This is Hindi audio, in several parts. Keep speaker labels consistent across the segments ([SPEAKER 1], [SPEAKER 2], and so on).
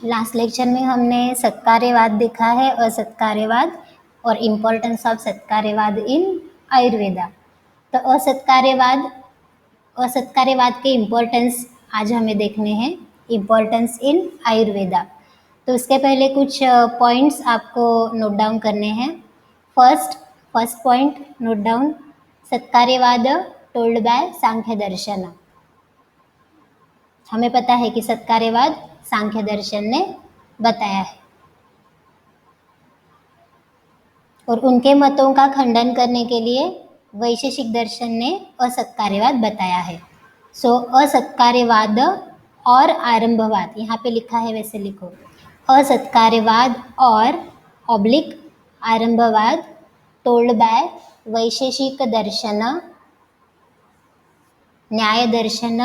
[SPEAKER 1] लास्ट लेक्चर में हमने सत्कार्यवाद देखा है, असत्कार्यवाद और इम्पोर्टेंस ऑफ सत्कार्यवाद इन आयुर्वेदा। तो असत्कार्यवाद के इम्पोर्टेंस आज हमें देखने हैं, इम्पोर्टेंस इन आयुर्वेदा। तो उसके पहले कुछ पॉइंट्स आपको नोट डाउन करने हैं। First point note down, Satkaryavad told by Sankhya darshan. हमें पता है कि सत्कार्यवाद सांख्य दर्शन ने बताया है और उनके मतों का खंडन करने के लिए वैशेषिक दर्शन ने असत्कार्यवाद बताया है। सो असत्कार्यवाद और आरंभवाद, यहाँ पे लिखा है वैसे लिखो, असत्कार्यवाद और ऑब्लिक आरंभवाद टोल्ड बाय वैशेषिक दर्शन, न्याय दर्शन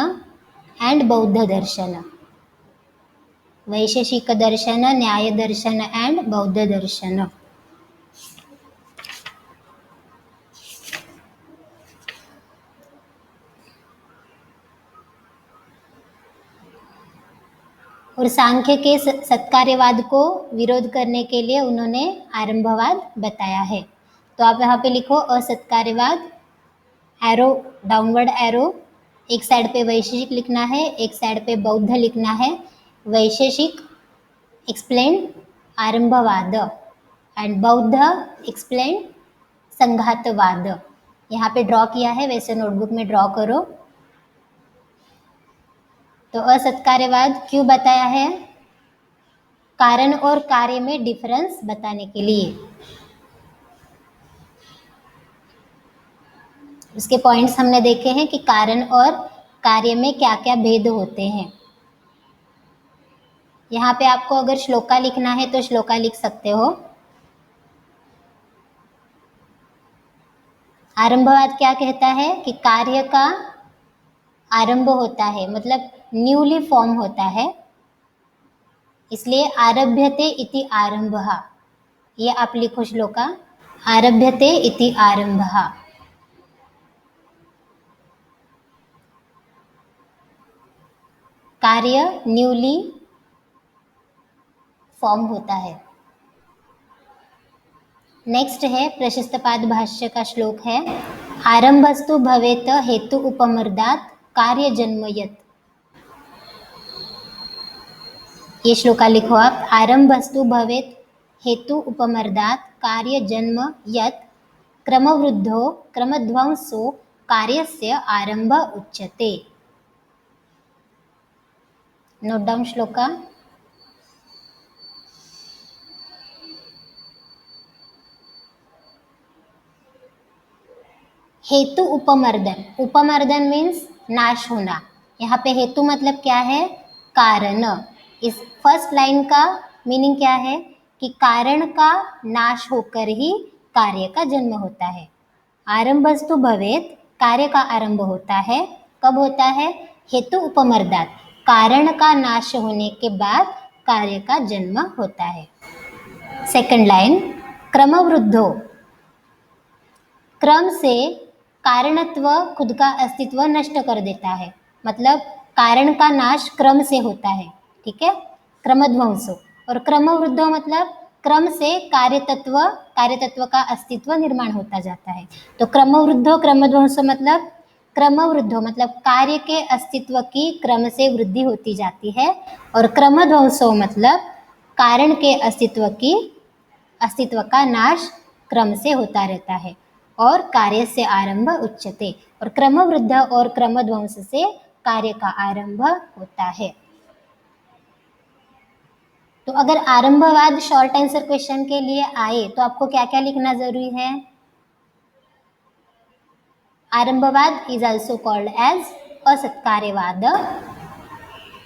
[SPEAKER 1] एंड बौद्ध दर्शन। वैशेषिक दर्शन, न्याय दर्शन एंड बौद्ध दर्शन। और सांख्य के सत्कार्यवाद को विरोध करने के लिए उन्होंने आरंभवाद बताया है। तो आप यहाँ पे लिखो असत्कार्यवाद, एरो डाउनवर्ड एरो, एक साइड पे वैशेषिक लिखना है, एक साइड पे बौद्ध लिखना है। वैशेषिक एक्सप्लेन आरंभवाद एंड बौद्ध एक्सप्लेन संघातवाद। यहाँ पे ड्रॉ किया है, वैसे नोटबुक में ड्रॉ करो। तो असत्कार्यवाद क्यों बताया है? कारण और कार्य में डिफरेंस बताने के लिए। उसके पॉइंट्स हमने देखे हैं कि कारण और कार्य में क्या क्या भेद होते हैं। यहाँ पे आपको अगर श्लोका लिखना है तो श्लोका लिख सकते हो। आरंभवाद क्या कहता है कि कार्य का आरंभ होता है, मतलब न्यूली फॉर्म होता है, इसलिए आरभ्यते इति आरंभः। ये आप लिखो श्लोका, आरभ्यते इति आरंभः। कार्य न्यूली फॉर्म होता है। नेक्स्ट है प्रशस्तपाद भाष्य का श्लोक है, आरंभस्तु भवेत हेतु उपमर्दात कार्य जन्मयत। ये श्लोका लिखो आप, आरंभस्तु भवेत हेतु उपमर्दात कार्य जन्म यत क्रमवृद्धो क्रमध्वंसो कार्यस्य आरंभ उच्यते। Note down shloka. हेतु उपमर्दन, उपमर्दन मीन्स नाश होना। यहाँ पे हेतु मतलब क्या है? कारण। इस फर्स्ट लाइन का मीनिंग क्या है कि कारण का नाश होकर ही कार्य का जन्म होता है। आरंभस्तु भवेत, कार्य का आरंभ होता है, कब होता है? हेतु उपमर्दात, कारण का नाश होने के बाद कार्य का जन्म होता है। सेकंड लाइन, क्रमवृद्धो, क्रम से कारणत्व खुद का अस्तित्व नष्ट कर देता है, मतलब कारण का नाश क्रम से होता है, ठीक है। क्रमध्वंसो, और क्रमवृद्धो मतलब क्रम से कार्यतत्व का अस्तित्व निर्माण होता जाता है। तो क्रमवृद्धो क्रमध्वंसो मतलब, क्रमवृद्धो मतलब कार्य के अस्तित्व की क्रम से वृद्धि होती जाती है, और क्रमध्वंसो मतलब कारण के अस्तित्व का नाश क्रम से होता रहता है, और कार्य से आरंभ उच्यते। और क्रमवृद्ध और क्रमध्वंस से कार्य का आरंभ होता है। तो अगर आरंभवाद शॉर्ट आंसर क्वेश्चन के लिए आए तो आपको क्या क्या लिखना जरूरी है? Arambhavad is also called as Asatkaryavad.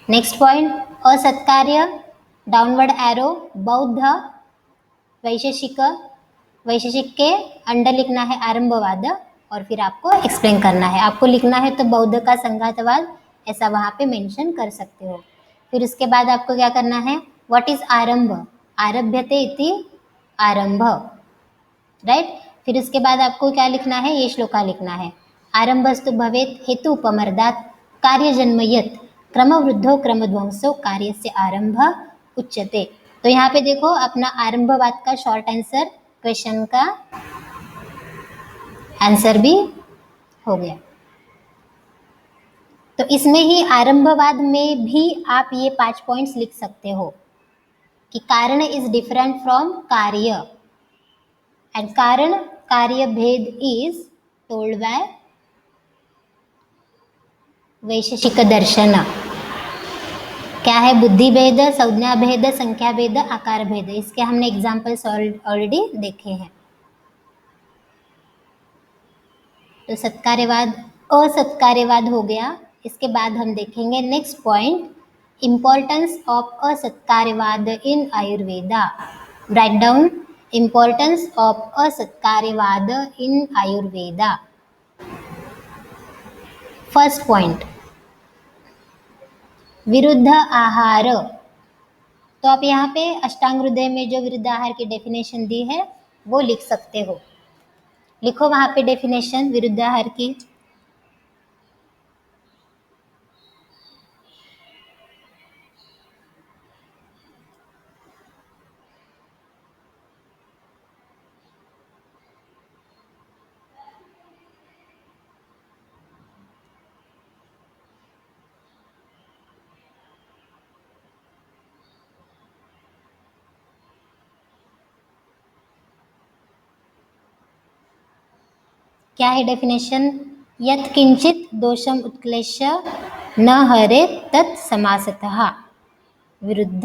[SPEAKER 1] Next point, Asatkarya downward arrow, Bauddha, Vaisheshika के अंडर लिखना है आरंभवाद, और फिर आपको एक्सप्लेन करना है। आपको लिखना है तो बौद्ध का संघातवाद ऐसा वहाँ पे मेंशन कर सकते हो। फिर उसके बाद आपको क्या करना है, व्हाट इज आरंभ? आरभ्यते इति आरंभ, राइट। फिर उसके बाद आपको क्या लिखना है, ये श्लोका लिखना है, आरंभस्तु भवेत हेतु उपमर्दात कार्य जन्मयत क्रमवृद्धो क्रमध्वंसो कार्यस्य आरंभ उच्यते। तो यहाँ पे देखो अपना आरंभवाद का शॉर्ट आंसर क्वेश्चन का आंसर भी हो गया। तो इसमें ही आरंभवाद में भी आप ये 5 पॉइंट्स लिख सकते हो कि कारण इज डिफरेंट फ्रॉम कार्य एंड कारण कार्य भेद इज टोल्ड बाय वैशेषिक दर्शन। क्या है? बुद्धि भेद, संज्ञा भेद, संख्या भेद, आकार भेद। इसके हमने एग्जाम्पल्स ऑलरेडी देखे हैं। तो सत्कार्यवाद असत्कार्यवाद हो गया। इसके बाद हम देखेंगे next point, importance of Asatkaryavad in Ayurveda. Right down importance of Asatkaryavad in Ayurveda. First point, viruddha ahar. तो आप यहाँ पे अष्टांग हृदय में जो विरुद्ध आहार की डेफिनेशन दी है वो लिख सकते हो। लिखो वहाँ पे डेफिनेशन विरुद्ध आहार की। क्या है डेफिनेशन? यत् किंचित दोषम उत्क्लेश न हरे तत् समासतः। विरुद्ध।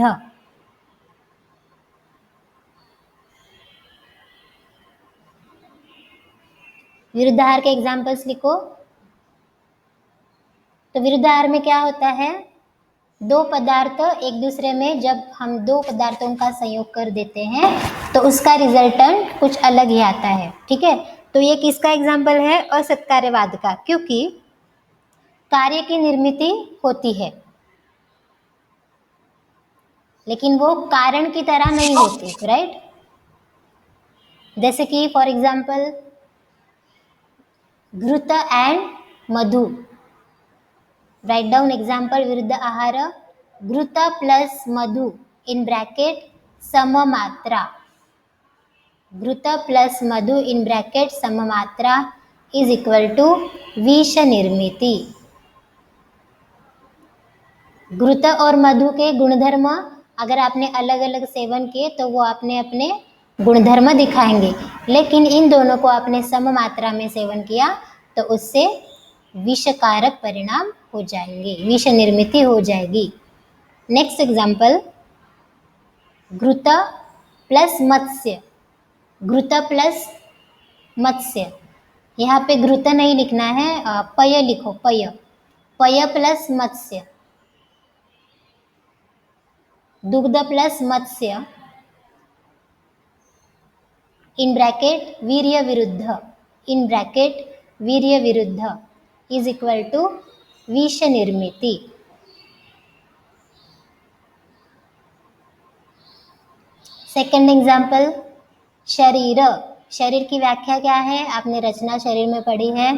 [SPEAKER 1] विरुद्ध आहार के एग्जाम्पल्स लिखो। तो विरुद्ध आहार में क्या होता है? दो पदार्थ एक दूसरे में, जब हम दो पदार्थों का संयोग कर देते हैं तो उसका रिजल्टेंट कुछ अलग ही आता है। ठीक है, तो ये किसका एग्जाम्पल है? असत्कार्यवाद का, क्योंकि कार्य की निर्मित होती है लेकिन वो कारण की तरह नहीं होती। राइट, जैसे कि for example ghrita and madhu. Right down example viruddha ahar, ghrita plus madhu in bracket samamatra. Ghrita plus madhu in bracket samamatra is equal to vish nirmiti. घृत और मधु के गुणधर्म अगर आपने अलग अलग सेवन किए तो वो आपने अपने गुणधर्म दिखाएंगे, लेकिन इन दोनों को आपने सम मात्रा में सेवन किया तो उससे विषकारक परिणाम हो जाएंगे, विष निर्मिति हो जाएगी। नेक्स्ट एग्जाम्पल, घृत प्लस मत्स्य। घृत प्लस मत्स्य, यहाँ पे घृत नहीं लिखना है, पय लिखो, पय। पय प्लस मत्स्य, दुग्ध प्लस मत्स्य इन ब्रैकेट वीर्य विरुद्ध, इन ब्रैकेट वीर्य विरुद्ध is equal to vish निर्मिति। Second example, शरीर। शरीर की व्याख्या क्या है? आपने रचना शरीर में पढ़ी है,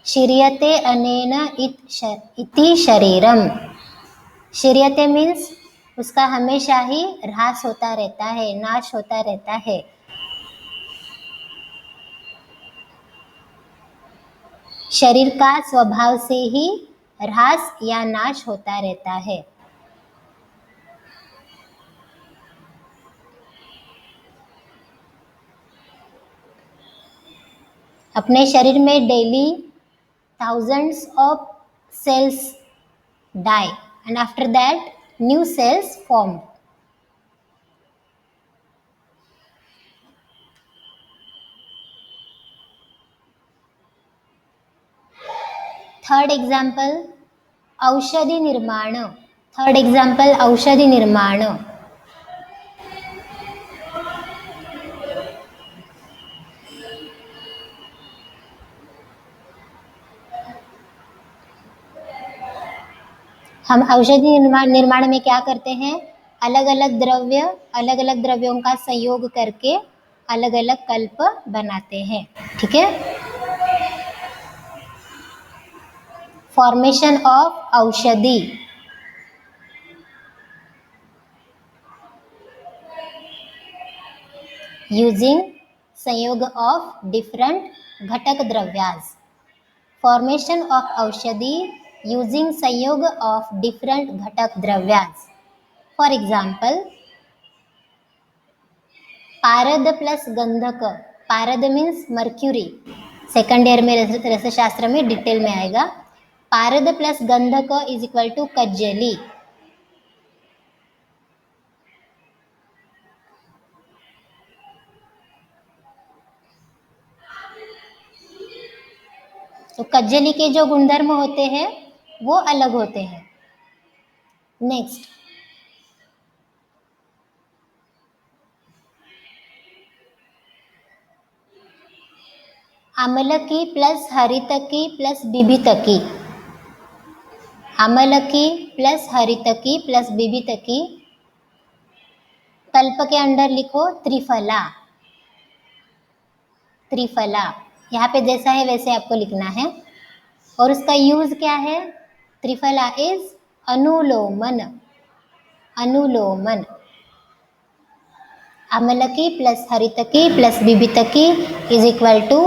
[SPEAKER 1] शिर्यते अनेन इति शरीरम। शिर्यते मीन्स उसका हमेशा ही ह्रास होता रहता है, नाश होता रहता है। शरीर का स्वभाव से ही ह्रास या नाश होता रहता है। अपने शरीर में daily thousands of cells die and after that new cells form. Third example, औषधि निर्माण। थर्ड एग्जाम्पल, औषधि निर्माण। हम औषधि निर्माण में क्या करते हैं? अलग अलग द्रव्यों का संयोग करके अलग अलग कल्प बनाते हैं। ठीक है, फॉर्मेशन ऑफ औषधि। यूजिंग संयोग ऑफ डिफरेंट घटक द्रव्यास. फॉर्मेशन ऑफ औषधि यूजिंग संयोग ऑफ डिफरेंट घटक द्रव्यास. फॉर एग्जाम्पल, पारद प्लस गंधक. पारद मीन्स मर्क्यूरी. सेकंड ईयर में रसशास्त्र में डिटेल में आएगा. पारद प्लस गंधक इज इक्वल टू कज्जली. तो कज्जली के जो गुणधर्म होते हैं वो अलग होते हैं. नेक्स्ट, आमलकी प्लस हरितकी प्लस बिभितकी. आमलकी प्लस हरितकी प्लस बिभितकी. कल्प के अंडर लिखो त्रिफला. त्रिफला यहाँ पे जैसा है वैसे आपको लिखना है. और उसका यूज क्या है? Triphala is anuloman. Anuloman. Amalaki plus haritaki plus bibhitaki is equal to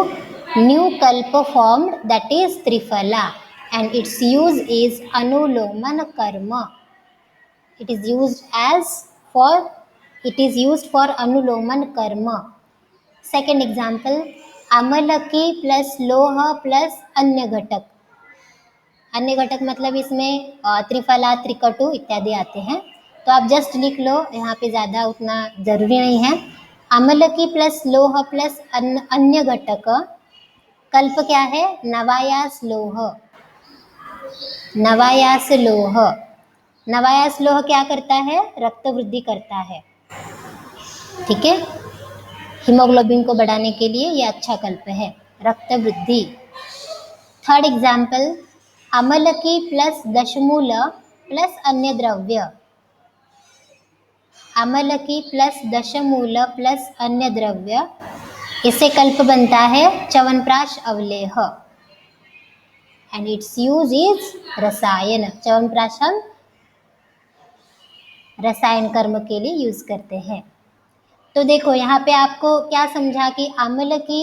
[SPEAKER 1] new kalp formed, that is Triphala, and its use is anuloman karma. It is used for anuloman karma. Second example, amalaki plus लोह plus अन्य घटक. अन्य घटक मतलब इसमें त्रिफला, त्रिकटु इत्यादि आते हैं. तो आप जस्ट लिख लो, यहाँ पे ज़्यादा उतना ज़रूरी नहीं है. आमलकी प्लस लोह प्लस अन्य घटक. कल्प क्या है? नवायास लोह. नवायास लोह. नवायास लोह क्या करता है? रक्त वृद्धि करता है. ठीक है, हीमोग्लोबिन को बढ़ाने के लिए ये अच्छा कल्प है, रक्त वृद्धि. थर्ड एग्जाम्पल, अमलकी प्लस दशमूल प्लस अन्य द्रव्य. अमलकी प्लस दशमूल प्लस अन्य द्रव्य, इससे कल्प बनता है Chyawanprash avaleha. And its use is rasayan. Chyawanprash हम रसायन कर्म के लिए यूज करते हैं. तो देखो यहाँ पे आपको क्या समझा कि आमलकी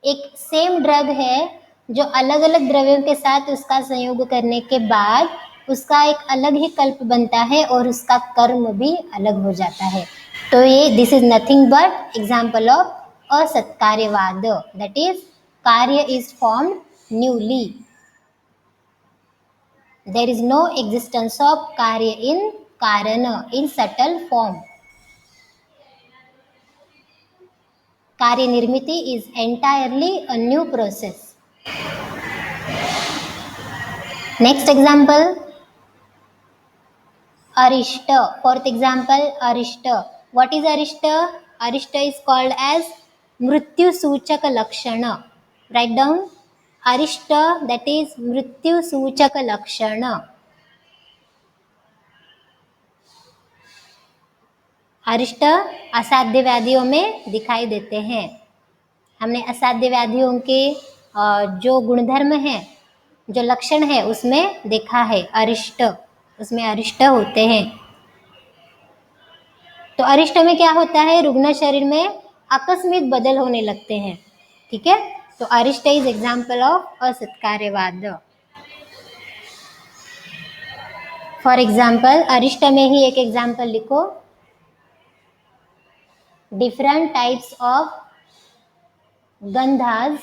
[SPEAKER 1] एक सेम ड्रग है जो अलग अलग द्रव्यों के साथ उसका संयोग करने के बाद उसका एक अलग ही कल्प बनता है और उसका कर्म भी अलग हो जाता है. तो ये this is nothing but example of Asatkaryavad. That is karya is formed newly. There is no existence of karya in कारण इन सटल फॉर्म. कार्य निर्मिति is entirely a new process. Next example, arishta. Fourth example, arishta. What is arishta? Arishta is called as mrityu सूचक लक्षण. Write down arishta, that is मृत्यु सूचक लक्षण. अरिष्ट असाध्य व्याधियों में दिखाई देते हैं. हमने असाध्य व्याधियों के जो गुणधर्म हैं, जो लक्षण है उसमें देखा है अरिष्ट. उसमें अरिष्ट होते हैं. तो अरिष्ट में क्या होता है? रुग्ण शरीर में आकस्मिक बदल होने लगते हैं. ठीक है, तो Arishta is example of Asatkaryavad. For example, अरिष्ट में ही एक एग्जाम्पल लिखो. Different types of gandhas.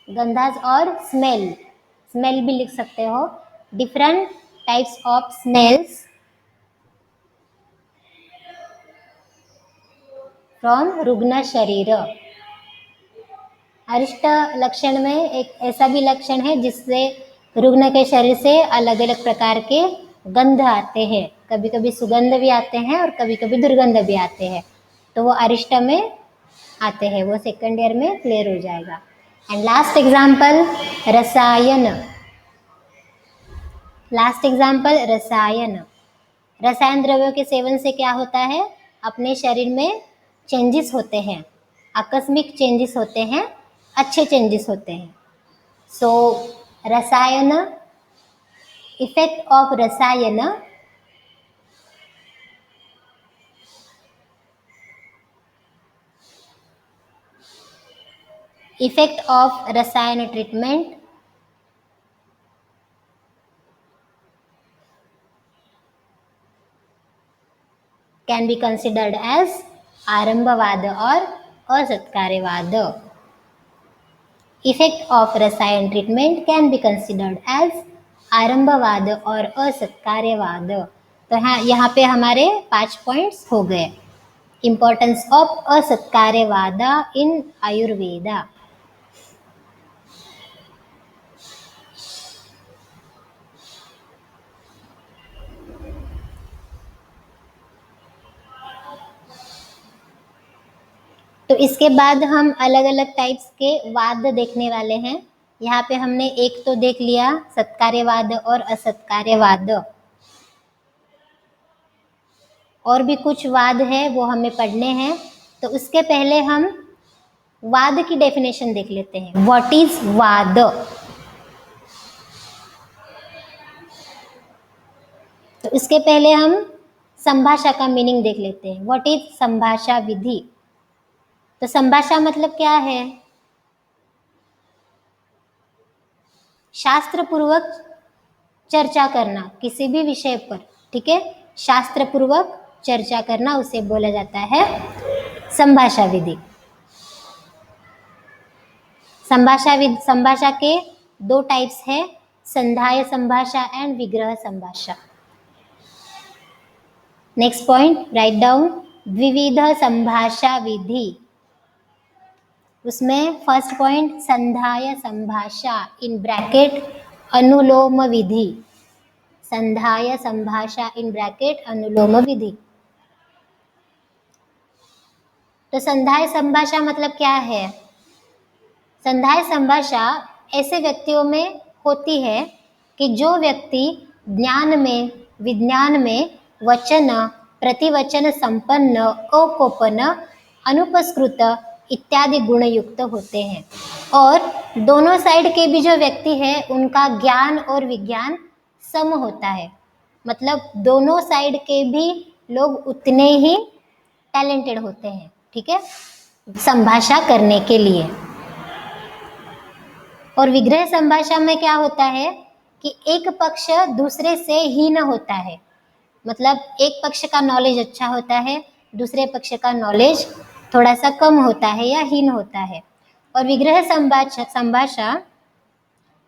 [SPEAKER 1] Gandhas और स्मेल. स्मेल भी लिख सकते हो. Different types of smells from rugna sharir. अरिष्ट लक्षण में एक ऐसा भी लक्षण है जिससे रुग्ण के शरीर से अलग अलग प्रकार के गंध आते हैं. कभी कभी सुगंध भी आते हैं और कभी कभी दुर्गंध भी आते हैं. तो वो अरिष्ट में आते हैं. वो सेकंड ईयर में क्लियर हो जाएगा. एंड लास्ट एग्जाम्पल, रसायन. लास्ट एग्जाम्पल, रसायन. रसायन द्रव्यों के सेवन से क्या होता है? अपने शरीर में चेंजेस होते हैं. आकस्मिक चेंजेस होते हैं, अच्छे चेंजेस होते हैं. So rasayan, effect of rasayan effect of rasayan treatment can be considered as Arambhavad और Asatkaryavad. Effect of rasayan treatment can be considered as Arambhavad और असत्कार्यवाद. तो यहाँ पे हमारे 5 पॉइंट्स हो गए. Importance of Asatkaryavad in Ayurveda. तो इसके बाद हम अलग अलग टाइप्स के वाद देखने वाले हैं. यहाँ पे हमने एक तो देख लिया सत्कार्यवाद और असत्कार्यवाद. और भी कुछ वाद है वो हमें पढ़ने हैं. तो उसके पहले हम वाद की डेफिनेशन देख लेते हैं. व्हाट इज वाद? तो इसके पहले हम संभाषा का मीनिंग देख लेते हैं. व्हाट इज संभाषा विधि? तो संभाषा मतलब क्या है? शास्त्र पूर्वक चर्चा करना किसी भी विषय पर. ठीक है, शास्त्र पूर्वक चर्चा करना उसे बोला जाता है संभाषा विधि. संभाषा के 2 टाइप्स है, संधाय sambhasha and vigrah sambhasha. Next point right down. Dvividh sambhasha vidhi. उसमें first point sandhaya sambhasha in bracket anulom vidhi. Sandhaya sambhasha in bracket anulom vidhi. तो संधाय संभाषा मतलब क्या है? संधाय संभाषा ऐसे व्यक्तियों में होती है कि जो व्यक्ति ज्ञान में विज्ञान में वचन प्रतिवचन संपन्न अकोपन अनुपस्कृत इत्यादि गुण युक्त होते हैं. और दोनों साइड के भी जो व्यक्ति है उनका ज्ञान और विज्ञान सम होता है. मतलब दोनों साइड के भी लोग उतने ही टैलेंटेड होते हैं. ठीक है, संभाषा करने के लिए. और विग्रह संभाषा में क्या होता है कि एक पक्ष दूसरे से हीन होता है. मतलब एक पक्ष का नॉलेज अच्छा होता है, दूसरे पक्ष का नॉलेज थोड़ा सा कम होता है या हीन होता है. और विग्रह संभाषा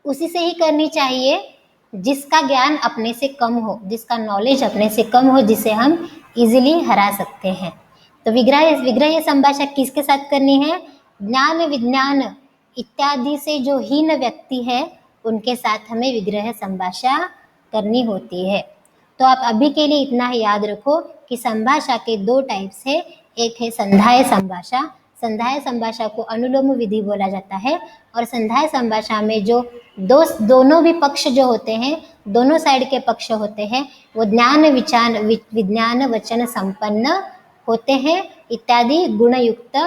[SPEAKER 1] उसी से ही करनी चाहिए जिसका ज्ञान अपने से कम हो, जिसका नॉलेज अपने से कम हो, जिसे हम इजीली हरा सकते हैं. तो विग्रह संभाषा किसके साथ करनी है? ज्ञान विज्ञान इत्यादि से जो हीन व्यक्ति है उनके साथ हमें विग्रह संभाषा करनी होती है. तो आप अभी के लिए इतना ही याद रखो कि संभाषा के 2 टाइप्स है. एक है संधाय संभाषा. संधाय संभाषा को अनुलोम विधि बोला जाता है. और संधाय संभाषा में जो दोनों भी पक्ष जो होते हैं, दोनों साइड के पक्ष होते हैं, वो ज्ञान विज्ञान वचन संपन्न होते हैं इत्यादि गुणयुक्त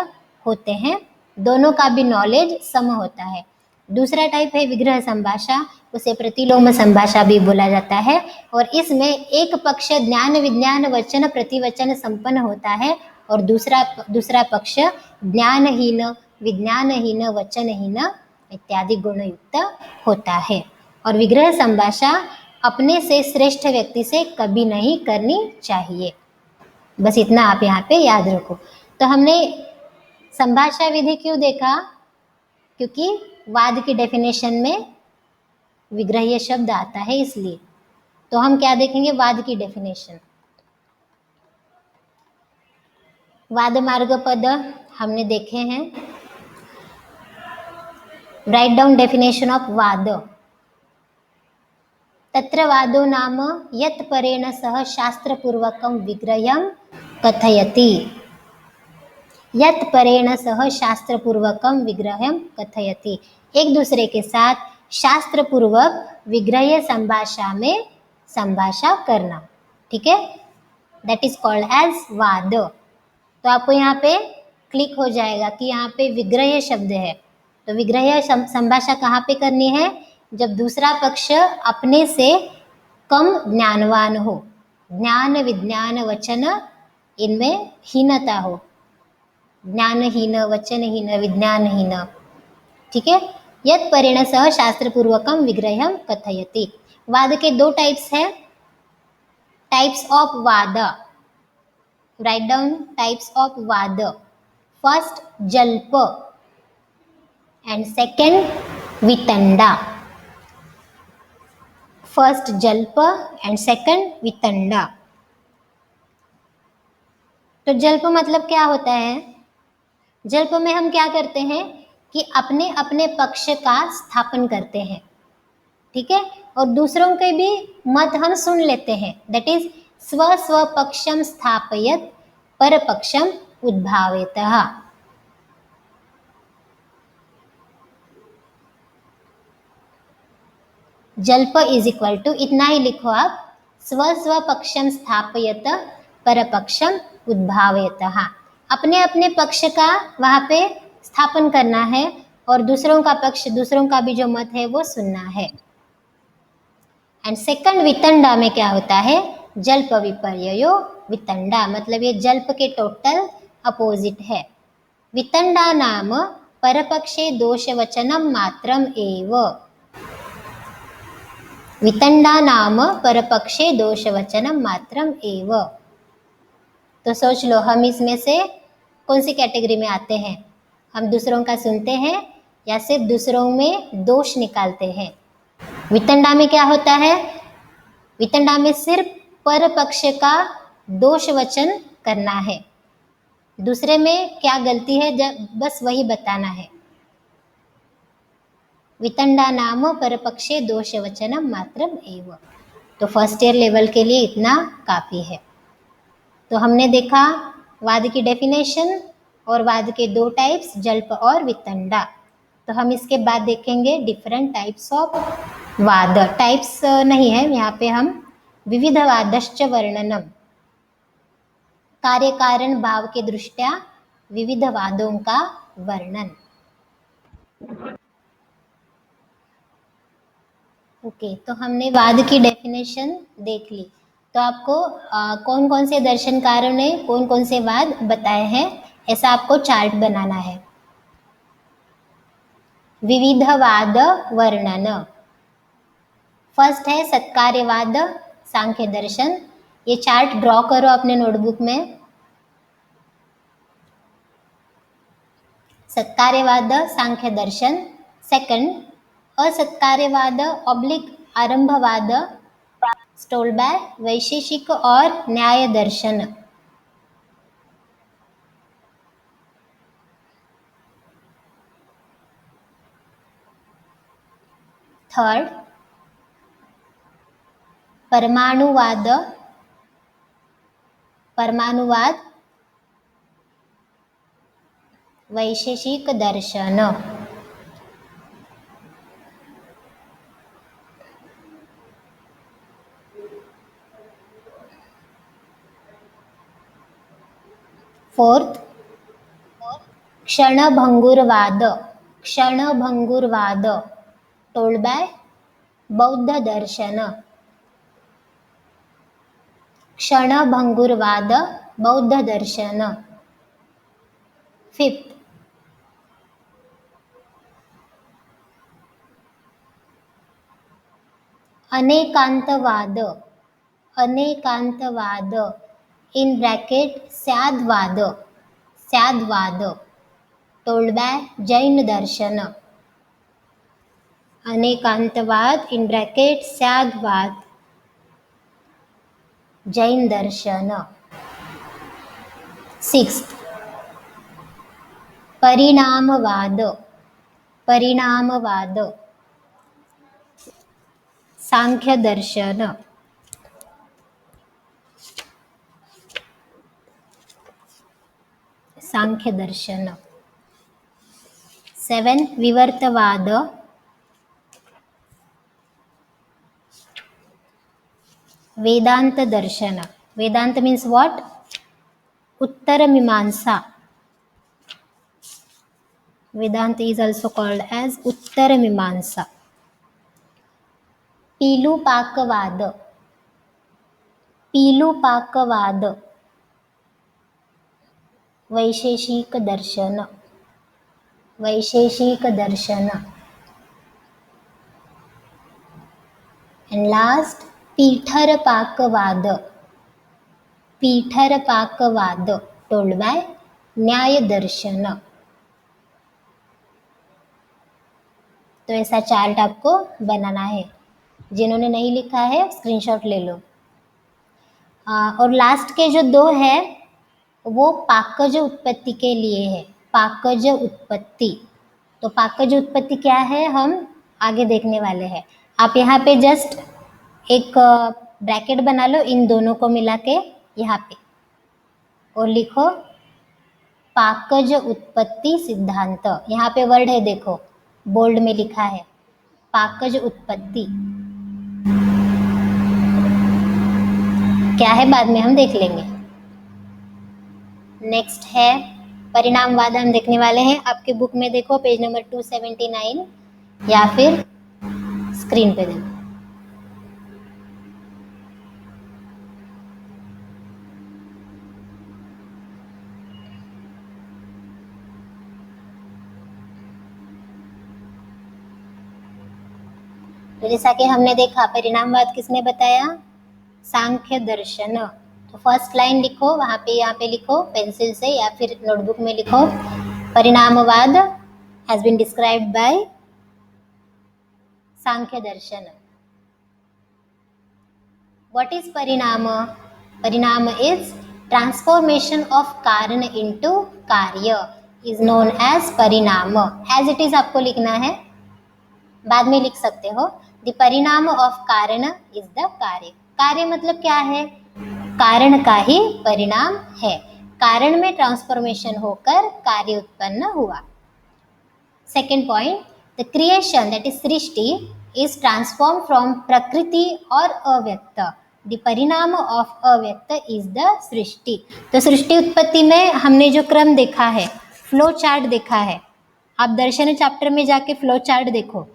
[SPEAKER 1] होते हैं. दोनों का भी नॉलेज सम होता है. दूसरा टाइप है विग्रह संभाषा. उसे प्रतिलोम संभाषा भी बोला जाता है. और इसमें एक पक्ष ज्ञान विज्ञान वचन प्रतिवचन संपन्न होता है और दूसरा पक्ष ज्ञानहीन विज्ञानहीन वचनहीन इत्यादि गुणयुक्त होता है. और विग्रह संभाषा अपने से श्रेष्ठ व्यक्ति से कभी नहीं करनी चाहिए. बस इतना आप यहाँ पे याद रखो. तो हमने संभाषा विधि क्यों देखा? क्योंकि वाद की डेफिनेशन में विग्रह्य शब्द आता है इसलिए. तो हम क्या देखेंगे? वाद की डेफिनेशन. वाद मार्ग पद हमने देखे हैं. राइट डाउन डेफिनेशन ऑफ वाद. तत्र वादो नाम यत् परेण सह शास्त्रपूर्वकं विग्रह्यं कथयति. यत् परेण सह शास्त्रपूर्वकं विग्रह्यं कथयति. एक दूसरे के साथ शास्त्रपूर्वक विग्रह्य संभाषा में संभाषा करना. ठीक है, दैट इज कॉल्ड एज वाद. तो आपको यहाँ पे क्लिक हो जाएगा कि यहाँ पे विग्रह्य शब्द है. तो विग्रह्य संभाषा कहाँ पे करनी है? जब दूसरा पक्ष अपने से कम ज्ञानवान हो, ज्ञान विज्ञान वचन इनमें हीनता हो, ज्ञानहीन वचनहीन विज्ञानहीन ठीक है। यत् परिणसः शास्त्रपूर्वकं विग्रह्यं कथयति। वाद के दो टाइप्स है। Types of vad, right down types of vad. First jalp and second vitanda. First jalp and second vitanda. तो जल्प मतलब क्या होता है? जल्प में हम क्या करते हैं कि अपने अपने पक्ष का स्थापन करते हैं, ठीक है, और दूसरों के भी मत हम सुन लेते हैं। दैट इज स्व स्वपक्षम स्थापयत परपक्षम उद्भावेतः। जल्प इज इक्वल टू, इतना ही लिखो आप, स्व स्वपक्षम स्थापयत परपक्षम उद्भावयतः। अपने अपने पक्ष का वहाँ पे स्थापन करना है और दूसरों का पक्ष, दूसरों का भी जो मत है वो सुनना है। एंड सेकंड वितंडा में क्या होता है? जल्प विपर्ययो वितंडा, मतलब ये जल्प के टोटल अपोजिट है। वितंडा नाम परपक्षे दोषवचनम मात्रम एव। वितंडा नाम परपक्षे दोषवचनम मात्रम एव। तो सोच लो हम इसमें से कौन सी कैटेगरी में आते हैं? हम दूसरों का सुनते हैं या सिर्फ दूसरों में दोष निकालते हैं? वितंडा में क्या होता है? वितंडा में सिर्फ पर पक्ष का दोष वचन करना है, दूसरे में क्या गलती है जब बस वही बताना है। वितंडा नाम परपक्षे दोष वचनम मात्रम एव। तो फर्स्ट ईयर लेवल के लिए इतना काफ़ी है। तो हमने देखा वाद की डेफिनेशन और वाद के दो टाइप्स, जल्प और वितंडा। तो हम इसके बाद देखेंगे डिफरेंट टाइप्स ऑफ वाद। टाइप्स नहीं है यहाँ पे, हम विविधवादश्च वर्णनम, कार्य कारण भाव के दृष्टया विविध वादों का वर्णन। ओके, तो हमने वाद की डेफिनेशन देख ली। तो आपको कौन कौन से दर्शनकारों ने कौन कौन से वाद बताए हैं, ऐसा आपको चार्ट बनाना है। विविधवाद वर्णन। फर्स्ट है सत्कार्यवाद सांख्य दर्शन। ये चार्ट ड्रॉ करो अपने नोटबुक में। सत्कार्यवाद सांख्य दर्शन। सेकंड असत्कार्यवाद ऑब्लिक आरंभवाद स्टोलबैय वैशेषिक और Nyaya darshan. Third Paramanuvad, Paramanuvad Vaisheshika darshan. Fourth Kshanbhangurvad, Kshanbhangurvad told by Bauddha darshan. Kshanbhangurvad Bauddha darshan. Fifth Anekantvad, Anekantvad in bracket Syadvad, Syadvad told by Jain darshan. Anekantvad in bracket Syadvad Jain darshan. Sixth Parinamvad, Parinamvad Sankhya darshan. Sankhya darshan. Seven Vivartvad, Vedanta darshan. Vedanta means what? Uttar Mimamsa. Vedanta is also called as Uttar Mimamsa. Pilupakvad, Pilupakvad Vaisheshika darshan. Vaisheshika darshan and last Pitharpakvad, पीठरपाकवाद told by न्याय दर्शन। तो ऐसा चार्ट आपको बनाना है, जिन्होंने नहीं लिखा है स्क्रीनशॉट ले लो। और लास्ट के जो दो है वो पाकज उत्पत्ति के लिए है, पाकज उत्पत्ति। तो पाकज उत्पत्ति क्या है हम आगे देखने वाले हैं। आप यहाँ पे जस्ट एक ब्रैकेट बना लो इन दोनों को मिला के यहाँ पे और लिखो पाकज उत्पत्ति सिद्धांत। यहाँ पे वर्ड है देखो, बोल्ड में लिखा है पाकज उत्पत्ति क्या है बाद में हम देख लेंगे। नेक्स्ट है परिणामवाद, हम देखने वाले हैं। आपके बुक में देखो पेज नंबर 279 या फिर स्क्रीन पे देखो। तो जैसा कि हमने देखा परिणामवाद किसने बताया, सांख्य दर्शन। तो फर्स्ट लाइन लिखो वहाँ पे, यहाँ पे लिखो पेंसिल से या फिर नोटबुक में लिखो Parinamvad has been described by Sankhya darshan. What is parinam? Parinam is transformation of karan into karya is known as parinam. As it is आपको लिखना है, बाद में लिख सकते हो। द परिणाम ऑफ कारण इज द कार्य। कार्य मतलब क्या है? कारण का ही परिणाम है। कारण में ट्रांसफॉर्मेशन होकर कार्य उत्पन्न हुआ। Second point, the creation that is Srishti is transform from प्रकृति और अव्यक्त। द परिणाम ऑफ अव्यक्त इज द सृष्टि। तो सृष्टि उत्पत्ति में हमने जो क्रम देखा है, फ्लो चार्ट देखा है, आप दर्शन चैप्टर में जाके फ्लो चार्ट देखो।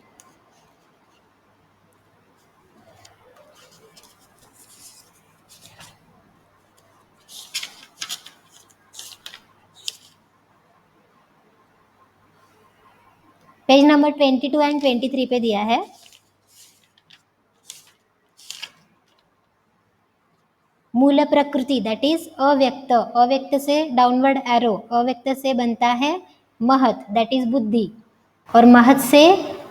[SPEAKER 1] पेज नंबर 22 एंड 23 पे दिया है। मूल प्रकृति दैट इज अव्यक्त, अव्यक्त से डाउनवर्ड एरो, अव्यक्त से बनता है महत दैट इज बुद्धि, और महत से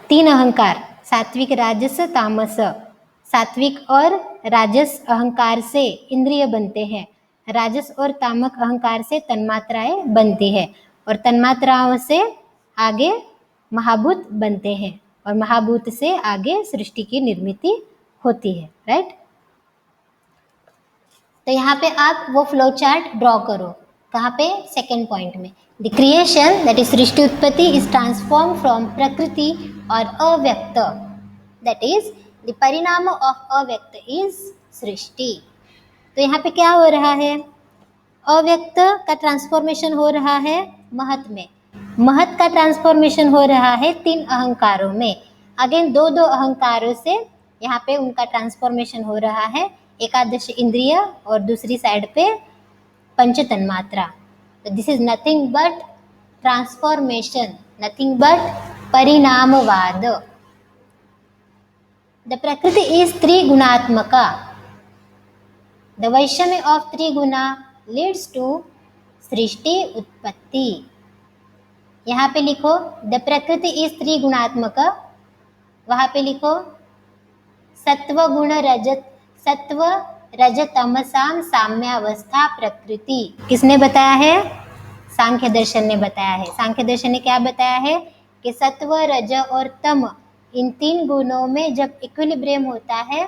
[SPEAKER 1] तीन अहंकार सात्विक राजस तामस। सात्विक और राजस अहंकार से इंद्रिय बनते हैं, राजस और तामक अहंकार से तन्मात्राएं बनती है, और तन्मात्राओं से आगे महाभूत बनते हैं, और महाभूत से आगे सृष्टि की निर्मिति होती है। राइट? तो यहाँ पे आप वो फ्लो चार्ट ड्रॉ करो। कहाँ पे? सेकेंड पॉइंट में। द क्रिएशन दैट इज सृष्टि उत्पत्ति इज ट्रांसफॉर्म फ्रॉम प्रकृति और अव्यक्त दैट इज द परिणाम ऑफ अव्यक्त इज सृष्टि। तो यहाँ पे क्या हो रहा है? अव्यक्त का ट्रांसफॉर्मेशन हो रहा है महत में, महत का ट्रांसफॉर्मेशन हो रहा है तीन अहंकारों में। अगेन दो दो अहंकारों से यहाँ पे उनका ट्रांसफॉर्मेशन हो रहा है, एकादश इंद्रिय और दूसरी साइड पे पंच तन्मात्रा। तो this is nothing but transformation, nothing but Parinamvad. The prakriti is trigunatmaka, the vaishamya of triguna leads to srishti utpatti. यहाँ पे लिखो द प्रकृति इज त्रिगुणात्मक, वहाँ पे लिखो सत्व गुण रजत, सत्व रजतमसाम साम्यावस्था प्रकृति। किसने बताया है? सांख्य दर्शन ने बताया है। सांख्य दर्शन ने क्या बताया है कि सत्व रज और तम इन तीन गुणों में जब इक्विलिब्रियम होता है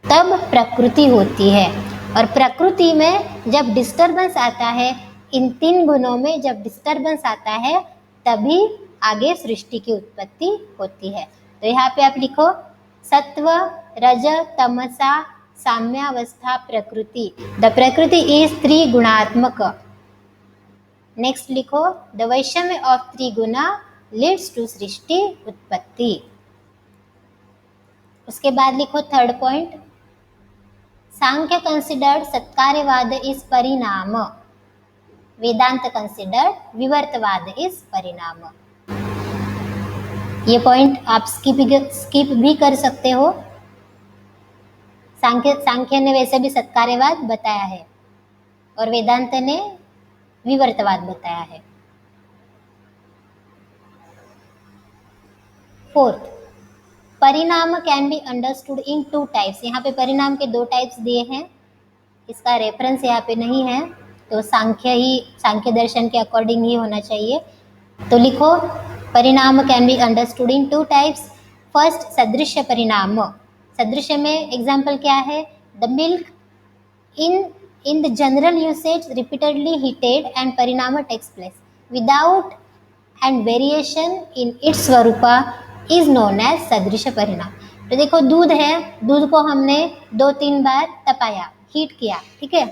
[SPEAKER 1] तब प्रकृति होती है, और प्रकृति में जब डिस्टर्बेंस आता है, इन तीन गुणों में जब डिस्टर्बेंस आता है तभी आगे सृष्टि की उत्पत्ति होती है। तो यहाँ पे आप लिखो सत्व रज तमसा साम्यावस्था प्रकृति। The prakriti is trigunatmak. Next लिखो the vaishamya of triguna leads to srishti utpatti. उसके बाद लिखो third point, Sankhya considered Satkaryavad is parinam, Vedanta considered विवर्तवाद is परिणाम। ये पॉइंट आप स्किप भी कर सकते हो। सांख्य ने वैसे भी सत्कार्यवाद बताया है और वेदांत ने विवर्तवाद बताया है। फोर्थ, परिणाम can be understood in two types. यहाँ पे परिणाम के दो टाइप्स दिए हैं, इसका रेफरेंस यहाँ पे नहीं है, तो सांख्य दर्शन के अकॉर्डिंग ही होना चाहिए। तो लिखो, परिणाम can be understood in two types. First, सदृश्य परिणाम। सदृश्य में एग्जाम्पल क्या है? The milk in the general usage repeatedly heated and parinama takes place without and variation in its Swarupa is known as सदृश परिणाम। तो देखो, दूध है, दूध को हमने 2-3 बार तपाया, हीट किया, ठीक है,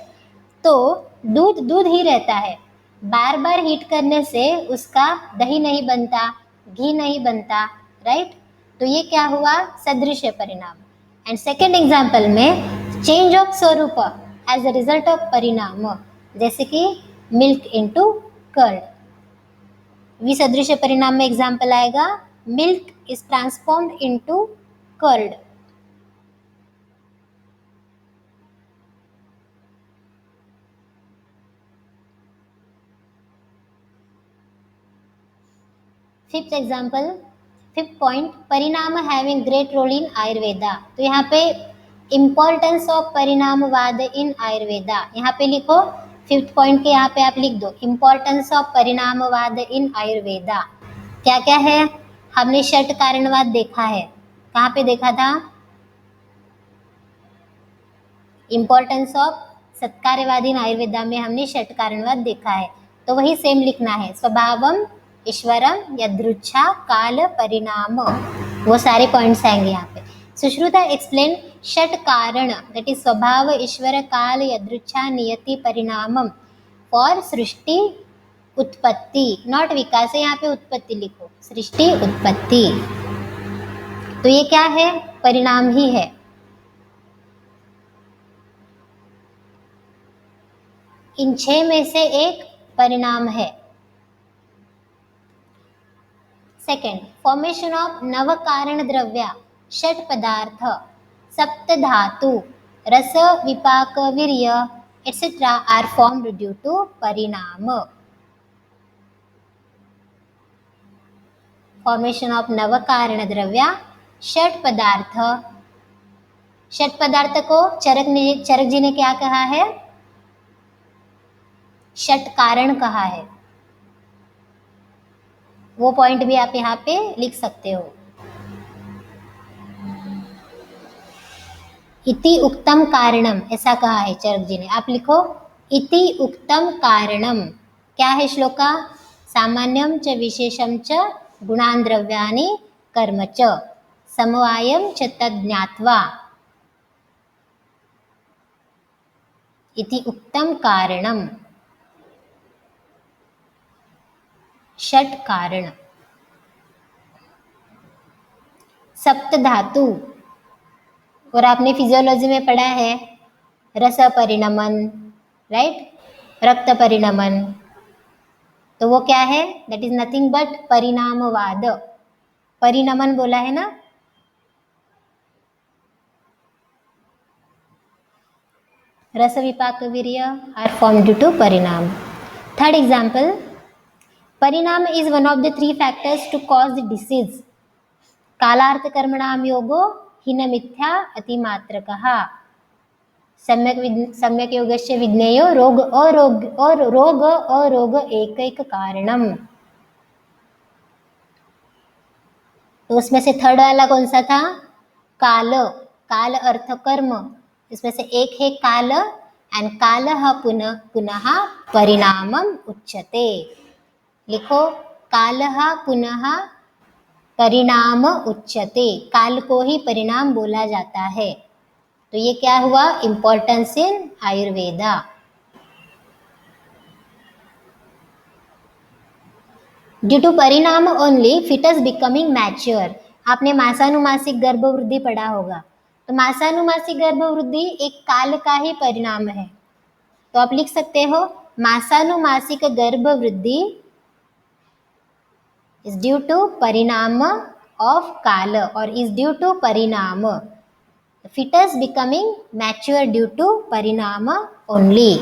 [SPEAKER 1] तो दूध दूध ही रहता है। बार बार हीट करने से उसका दही नहीं बनता, घी नहीं बनता, राइट? तो ये क्या हुआ? सदृश परिणाम। एंड सेकेंड एग्जाम्पल में चेंज ऑफ स्वरूप एज अ रिजल्ट ऑफ परिणाम, जैसे कि मिल्क इनटू कर्ड। विसदृश परिणाम में एग्जाम्पल आएगा milk is transformed into curd. Fifth point, parinam having great role in Ayurveda. तो यहाँ पे importance of Parinamvad in Ayurveda, यहाँ पे लिखो, फिफ्थ पॉइंट के यहाँ पे आप लिख दो importance of Parinamvad in Ayurveda. क्या क्या है? हमने षट कारणवाद देखा है, कहाँ पे देखा था? इम्पोर्टेंस ऑफ सत्कार्यवाद इन आयुर्वेदा में हमने षट कारणवाद देखा है, तो वही सेम लिखना है, स्वभावम ईश्वरम यदृच्छा काल परिणाम, वो सारे पॉइंट्स आएंगे यहाँ पे। सुश्रुता एक्सप्लेन षट कारण, दैट इज स्वभाव ईश्वर काल यदृच्छा नियति परिणामम फॉर सृष्टि उत्पत्ति, नॉट विकास, यहाँ पे उत्पत्ति लिखो, सृष्टि उत्पत्ति। तो ये क्या है? परिणाम ही है। इन 6 में से एक परिणाम है। Second, formation of nava karana द्रव्य, षट पदार्थ, सप्त धातु, rasa, विपाक, virya etcetera are formed due to parinam. Formation of nava karana द्रव्य, षट पदार्थ। षट पदार्थ को चरक जी ने क्या कहा है? षट कारण कहा है। वो पॉइंट भी आप यहाँ पे लिख सकते हो। इति उक्तम कारणम, ऐसा कहा है चरक जी ने, आप लिखो इति उक्तम कारणम। क्या है श्लोका? सामान्यम च विशेषम च गुणान द्रव्यानि कर्म च समवायम च तज्ञात्वा इति उक्तम कारणम। षट कारण, सप्त धातु, और आपने फिजियोलॉजी में पढ़ा है रस परिणमन, राइट, रक्त परिणमन, तो वो क्या है? That is nothing but Parinamvad. परिणमन बोला है ना, ras विपाक virya are formed due to parinam. Third example, parinam is one of the 3 factors to cause the disease. कालार्थ कर्मणाम योगो हिन मिथ्या अतिमात्रकः सम्यक योगस्य विज्ञेयो रोग अरोग एकैक कारणम। तो उसमें से थर्ड वाला कौन सा था? काल, काल अर्थ कर्म, इसमें से एक है काल, एंड काल पुनः पुनः परिणामम उच्यते। लिखो, काल पुनः परिणाम उच्यते, काल को ही परिणाम बोला जाता है। तो ये क्या हुआ? Importance in Ayurveda. Due to parinam only fetus becoming mature. आपने मासानुमासिक गर्भवृद्धि पढ़ा होगा, तो मासानुमासिक गर्भवृद्धि एक काल का ही परिणाम है। तो आप लिख सकते हो मासानुमासिक गर्भवृद्धि is due to परिणाम of kala or is due to parinama. The fetus becoming mature due to parinama only.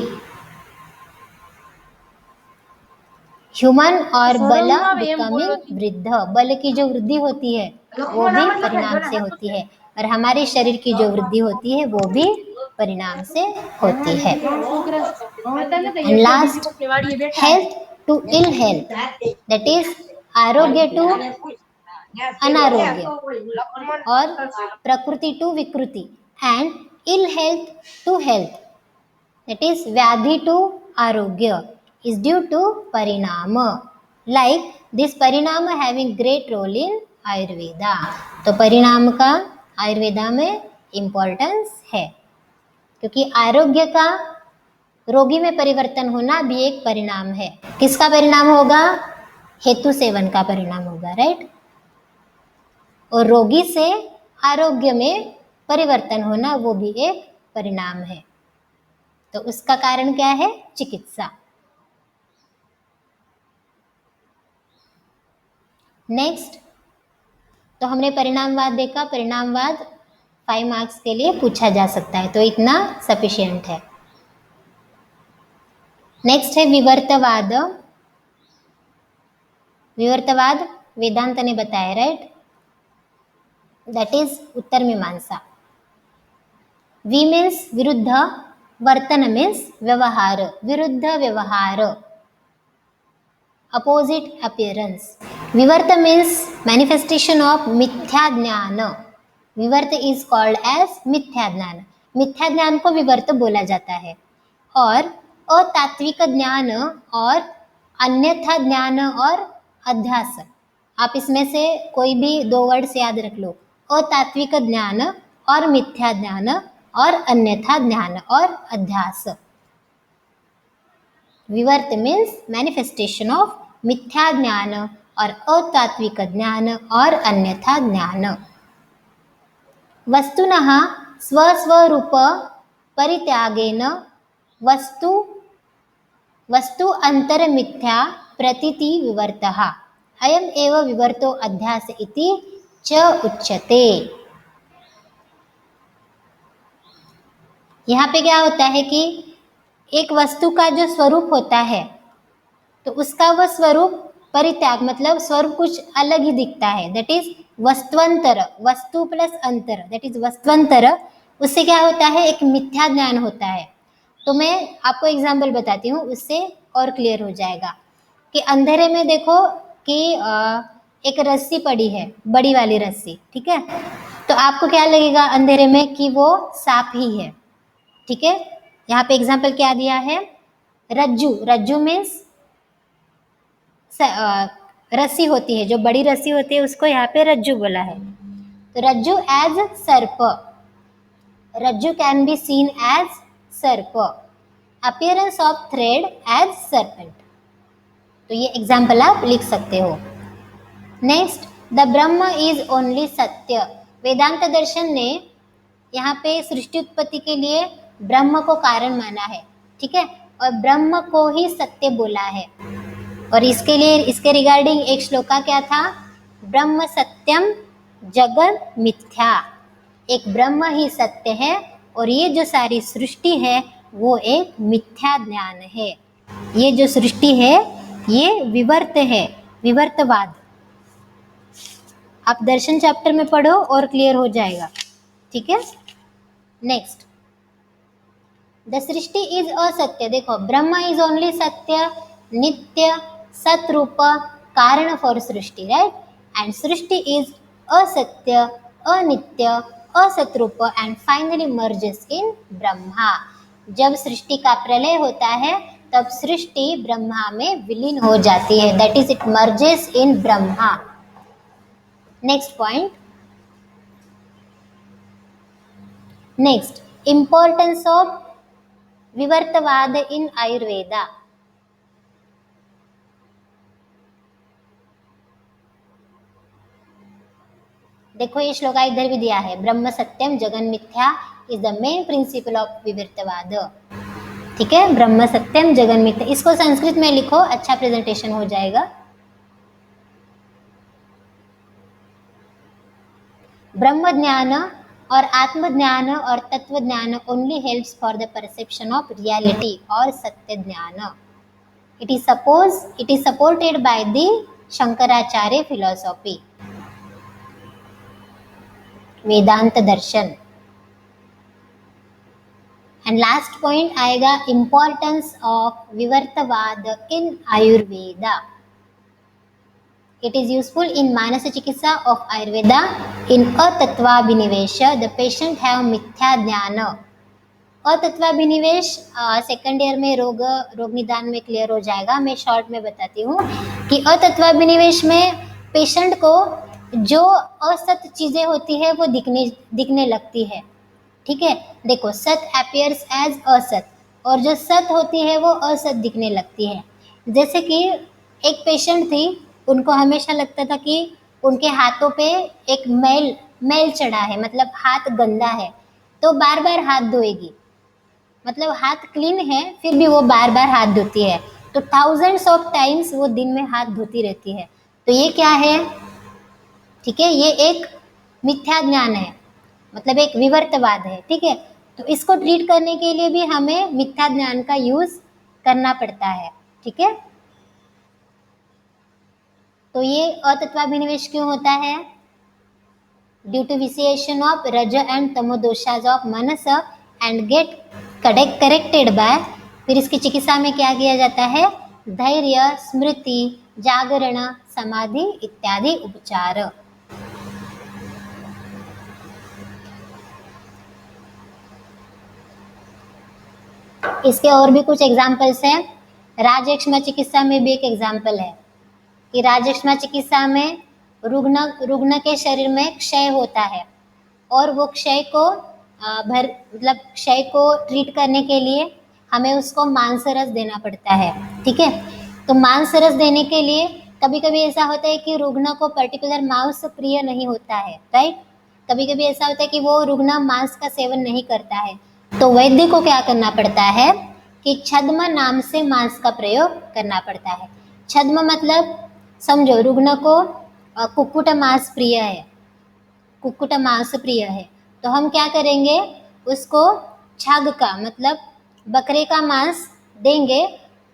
[SPEAKER 1] Human और बल बिकमिंग वृद्ध, बल की जो वृद्धि होती है वो भी परिणाम से होती है, और हमारे शरीर की जो वृद्धि होती है वो भी परिणाम से होती है. And last, health to ill health, that is arogya to anarogya, और prakriti to vikriti, and ill health to health, that is vyadhi to arogya, is due to parinama. Like this parinama having great role in Ayurveda. तो परिणाम का आयुर्वेदा में इम्पोर्टेंस है, क्योंकि आरोग्य का रोगी में परिवर्तन होना भी एक परिणाम है. किसका परिणाम होगा? हेतु सेवन का परिणाम होगा, राइट. और रोगी से आरोग्य में परिवर्तन होना वो भी एक परिणाम है. तो उसका कारण क्या है? चिकित्सा. नेक्स्ट, तो हमने परिणामवाद देखा. परिणामवाद 5 मार्क्स के लिए पूछा जा सकता है, तो इतना सफिशिएंट है. नेक्स्ट है विवर्तवाद. विवर्तवाद वेदांत ने बताया, राइट. दैट इज उत्तर मीमांसा. वी मीन्स विरुद्ध, वर्तन मीन्स व्यवहार, विरुद्ध व्यवहार, अपोजिट अपीयरेंस. विवर्त means manifestation of मिथ्या ज्ञान. विवर्त is called as मिथ्या ज्ञान. मिथ्या ज्ञान को विवर्त बोला जाता है. और अतात्विक ज्ञान और अन्यथा ज्ञान और अध्यास, आप इसमें से कोई भी 2 वर्ड्स याद रख लो. अतात्विक ज्ञान और मिथ्या ज्ञान और अन्यथा ज्ञान और अध्यास. विवर्त means manifestation of मिथ्या ज्ञान और अतात्विक ज्ञान और अन्यथा ज्ञान. वस्तुनः स्वस्वरूप परित्यागेन वस्तु अंतर मिथ्या प्रतीति विवर्तः. अयम एव विवर्तो अध्यास इति च उच्यते. यहाँ पे क्या होता है कि एक वस्तु का जो स्वरूप होता है, तो उसका वह स्वरूप परित्याग, मतलब स्वरूप कुछ अलग ही दिखता है. दैट इज वस्तुअंतर, वस्तु प्लस अंतर, दैट इज वस्तुअंतर. उससे क्या होता है? एक मिथ्या ज्ञान होता है. तो मैं आपको एग्जाम्पल बताती हूँ, उससे और क्लियर हो जाएगा. कि अंधेरे में देखो कि एक रस्सी पड़ी है, बड़ी वाली रस्सी, ठीक है. तो आपको क्या लगेगा अंधेरे में? कि वो सांप ही है, ठीक है. यहाँ पे एग्जाम्पल क्या दिया है? रज्जू. रज्जू मीन्स रस्सी होती है, जो बड़ी रस्सी होती है उसको यहाँ पे रज्जू बोला है. तो rajju as sarpa, rajju can be seen as sarpa. Appearance of thread as serpent. तो ये एग्जाम्पल आप लिख सकते हो. Next, the Brahma is only satya. Vedanta दर्शन ने यहाँ पे सृष्टि उत्पत्ति के लिए ब्रह्म को कारण माना है, ठीक है, और ब्रह्म को ही सत्य बोला है. और इसके लिए, इसके रिगार्डिंग एक श्लोका क्या था? ब्रह्म सत्यम जगत मिथ्या. एक ब्रह्म ही सत्य है और ये जो सारी सृष्टि है वो एक मिथ्या ज्ञान है. ये जो सृष्टि है ये विवर्त है, विवर्तवाद. आप दर्शन चैप्टर में पढ़ो और क्लियर हो जाएगा, ठीक है. नेक्स्ट, द सृष्टि इज असत्य. देखो, ब्रह्म इज ओनली सत्य, नित्य, सतरूप, कारण for Srishti, right. And Srishti is असत्य, अनित्य, असतरूप and finally merges in Brahma. जब सृष्टि का प्रलय होता है तब सृष्टि ब्रह्मा में विलीन हो जाती है. That is it merges in Brahma. Next point. Next, importance of Vivartvad in Ayurveda. देखो ये श्लोका इधर भी दिया है, ब्रह्म सत्यम जगन मिथ्या is the main principle of Vivartvad. ठीक है, ब्रह्म सत्यम जगन मिथ्या. इसको संस्कृत में लिखो, अच्छा प्रेजेंटेशन हो जाएगा. ब्रह्म ज्ञान और आत्म ज्ञान और तत्व ज्ञान only helps for the perception of reality और सत्य ज्ञान. It is supported by the Shankaracharya philosophy, Vedanta darshan. And last point आएगा importance of Vivartvad in Ayurveda. It is useful in Manasa Chikitsa of Ayurveda. In Atattvaabhinivesh, the patient have मिथ्या ज्ञान. अतत्वाभिनिवेश सेकंड ईयर में रोग निदान में क्लियर हो जाएगा. मैं शॉर्ट में बताती हूँ कि अतत्वाभिनिवेश में पेशेंट को जो असत चीज़ें होती है वो दिखने लगती है. ठीक है, देखो सत अपीयर्स एज असत और जो सत होती है वो असत दिखने लगती है. जैसे कि एक पेशेंट थी, उनको हमेशा लगता था कि उनके हाथों पे एक मैल चढ़ा है, मतलब हाथ गंदा है, तो बार बार हाथ धोएगी. मतलब हाथ क्लीन है फिर भी वो बार बार हाथ धोती है, तो थाउजेंड्स ऑफ टाइम्स वो दिन में हाथ धोती रहती है. तो ये क्या है? ठीक है, ये एक मिथ्या ज्ञान है, मतलब एक विवर्तवाद है. ठीक है, तो इसको ट्रीट करने के लिए भी हमें मिथ्या ज्ञान का यूज करना पड़ता है. ठीक है, तो ये अतत्वाभिनिवेश क्यों होता है? ड्यू टू विसिएशन ऑफ रज एंड तमो doshas of Manas and gate corrected bye. फिर इसकी चिकित्सा में क्या किया जाता है? धैर्य, स्मृति, जागरण, समाधि इत्यादि उपचार. इसके और भी कुछ एग्जाम्पल्स हैं. राजयक्ष्मा चिकित्सा में भी एक एग्जाम्पल है कि राजयक्ष्मा चिकित्सा में रुग्ण के शरीर में क्षय होता है और वो क्षय को मतलब क्षय को ट्रीट करने के लिए हमें उसको मांसरस देना पड़ता है. ठीक है, तो मांसरस देने के लिए कभी कभी ऐसा होता है कि रुग्ण को पर्टिकुलर मांस प्रिय नहीं होता है. राइट, कभी कभी ऐसा होता है कि वो रुग्ण मांस का सेवन नहीं करता है, तो वैद्य को क्या करना पड़ता है कि छद्म नाम से मांस का प्रयोग करना पड़ता है. छद्म मतलब समझो, रुग्ण को कुक्कुट मांस प्रिय है, कुक्कुट मांस प्रिय है, तो हम क्या करेंगे, उसको छाग का मतलब बकरे का मांस देंगे